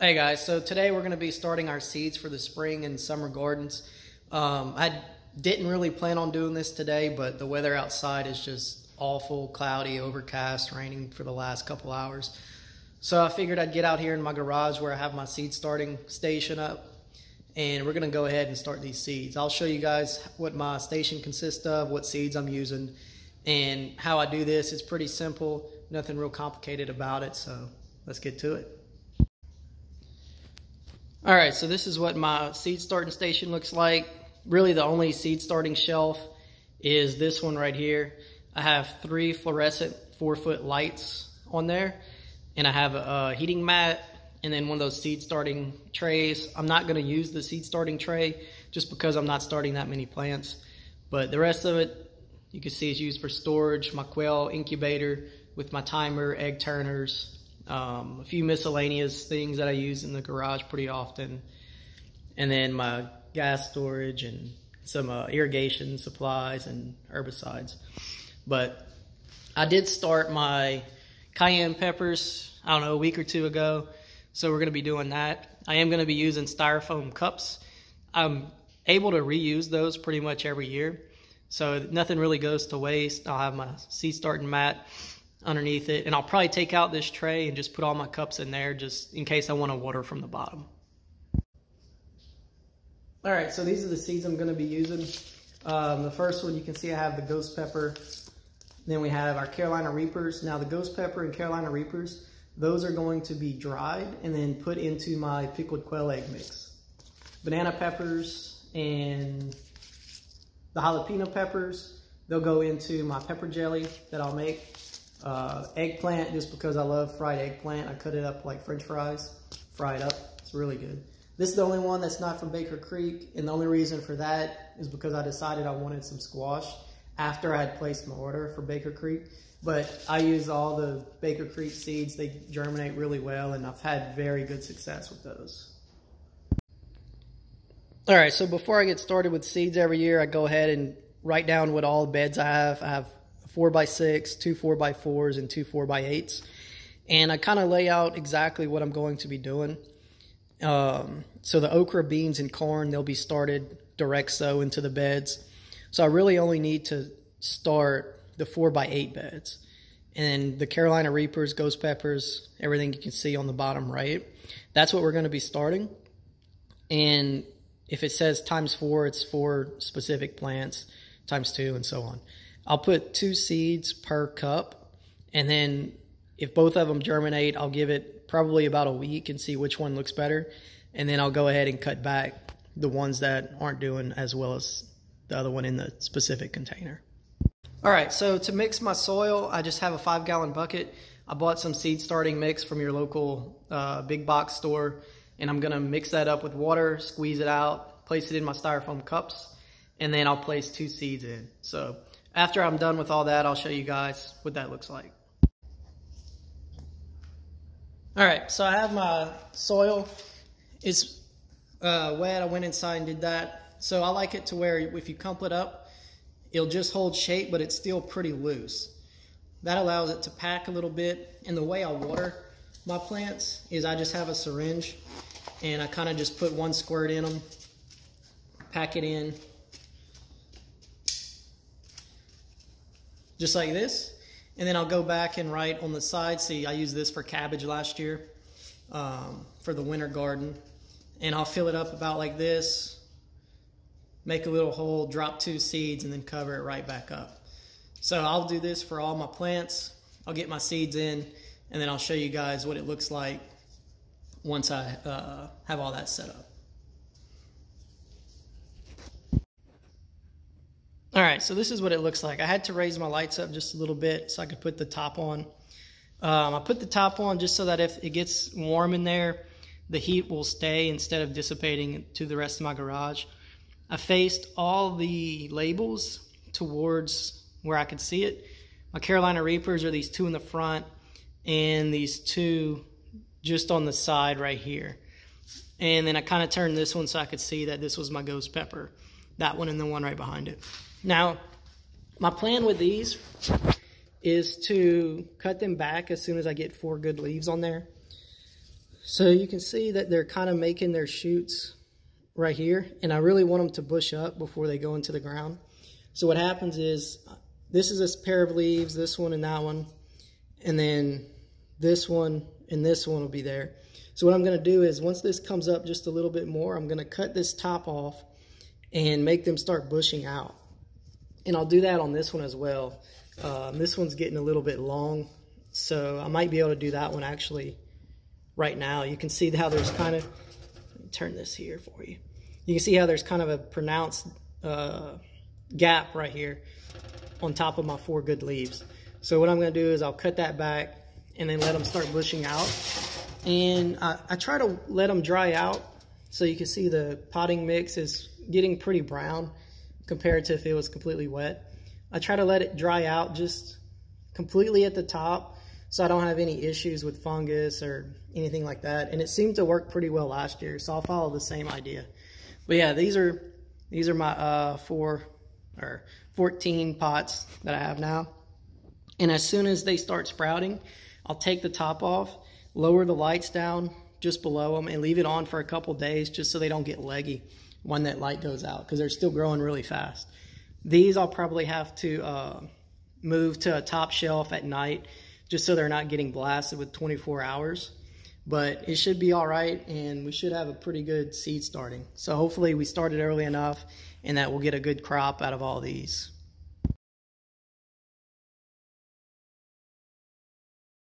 Hey guys, so today we're going to be starting our seeds for the spring and summer gardens. I didn't really plan on doing this today, but the weather outside is just awful, cloudy, overcast, raining for the last couple hours. So I figured I'd get out here in my garage where I have my seed starting station up, and we're going to go ahead and start these seeds. I'll show you guys what my station consists of, what seeds I'm using, and how I do this. It's pretty simple, nothing real complicated about it, so let's get to it. All right, so this is what my seed starting station looks like. Really the only seed starting shelf is this one right here. I have 3 fluorescent 4-foot lights on there, and I have a heating mat and then one of those seed starting trays. I'm not gonna use the seed starting tray just because I'm not starting that many plants, but the rest of it you can see is used for storage, my quail incubator with my timer, egg turners, a few miscellaneous things that I use in the garage pretty often, and then my gas storage and some irrigation supplies and herbicides. But I did start my cayenne peppers, I don't know, a week or 2 ago, so we're going to be doing that. I am going to be using styrofoam cups. I'm able to reuse those pretty much every year, so nothing really goes to waste. I'll have my seed starting mat underneath it, and I'll probably take out this tray and just put all my cups in there just in case I want to water from the bottom. All right, so these are the seeds I'm going to be using. The first one, you can see I have the ghost pepper. Then we have our Carolina Reapers. Now the ghost pepper and Carolina Reapers, those are going to be dried and then put into my pickled quail egg mix. Banana peppers and the jalapeno peppers, they'll go into my pepper jelly that I'll make. Eggplant, just because I love fried eggplant. I cut it up like French fries, fry it up. It's really good. This is the only one that's not from Baker Creek, and the only reason for that is because I decided I wanted some squash after I had placed my order for Baker Creek. But I use all the Baker Creek seeds. They germinate really well, and I've had very good success with those. All right, so before I get started with seeds every year, I go ahead and write down what all the beds I have. I have 4x6, 2 4x4s, and 2 4x8s. And I kind of lay out exactly what I'm going to be doing. So the okra, beans, and corn, they'll be started direct sow into the beds. So I really only need to start the 4x8 beds. And the Carolina Reapers, ghost peppers, everything you can see on the bottom right, that's what we're going to be starting. And if it says ×4, it's 4 specific plants, ×2, and so on. I'll put 2 seeds per cup, and then if both of them germinate, I'll give it probably about a week and see which one looks better, and then I'll go ahead and cut back the ones that aren't doing as well as the other one in the specific container. All right, so to mix my soil, I just have a 5-gallon bucket. I bought some seed starting mix from your local big box store, and I'm gonna mix that up with water, squeeze it out, place it in my styrofoam cups, and then I'll place 2 seeds in. So after I'm done with all that, I'll show you guys what that looks like. All right, so I have my soil. It's wet. I went inside and did that. So I like it to where if you clump it up, it'll just hold shape, but it's still pretty loose. That allows it to pack a little bit. And the way I water my plants is I just have a syringe, and I kind of just put 1 squirt in them, pack it in, just like this, and then I'll go back and write on the side. See, I used this for cabbage last year for the winter garden, and I'll fill it up about like this, make a little hole, drop 2 seeds, and then cover it right back up. So I'll do this for all my plants. I'll get my seeds in, and then I'll show you guys what it looks like once I have all that set up. All right, so this is what it looks like. I had to raise my lights up just a little bit so I could put the top on. I put the top on just so that if it gets warm in there, the heat will stay instead of dissipating to the rest of my garage. I faced all the labels towards where I could see it. My Carolina Reapers are these 2 in the front and these 2 just on the side right here. And then I kind of turned this one so I could see that this was my ghost pepper, that one and the one right behind it. Now, my plan with these is to cut them back as soon as I get 4 good leaves on there. So you can see that they're kind of making their shoots right here, and I really want them to bush up before they go into the ground. So what happens is, this is a pair of leaves, this one and that one, and then this one and this one will be there. So what I'm going to do is, once this comes up just a little bit more, I'm going to cut this top off and make them start bushing out. And I'll do that on this one as well. This one's getting a little bit long, so I might be able to do that one actually right now. You can see how there's kind of, let me turn this here for you. You can see how there's kind of a pronounced gap right here on top of my 4 good leaves. So what I'm going to do is I'll cut that back and then let them start bushing out. And I try to let them dry out, so you can see the potting mix is getting pretty brown compared to if it was completely wet. I try to let it dry out just completely at the top, so I don't have any issues with fungus or anything like that. And it seemed to work pretty well last year, so I'll follow the same idea. But yeah, these are my 14 pots that I have now. And as soon as they start sprouting, I'll take the top off, lower the lights down just below them, and leave it on for a couple days just so they don't get leggy when that light goes out, because they're still growing really fast. These I'll probably have to move to a top shelf at night just so they're not getting blasted with 24 hours. But it should be all right, and we should have a pretty good seed starting. So hopefully we started early enough and that we'll get a good crop out of all these.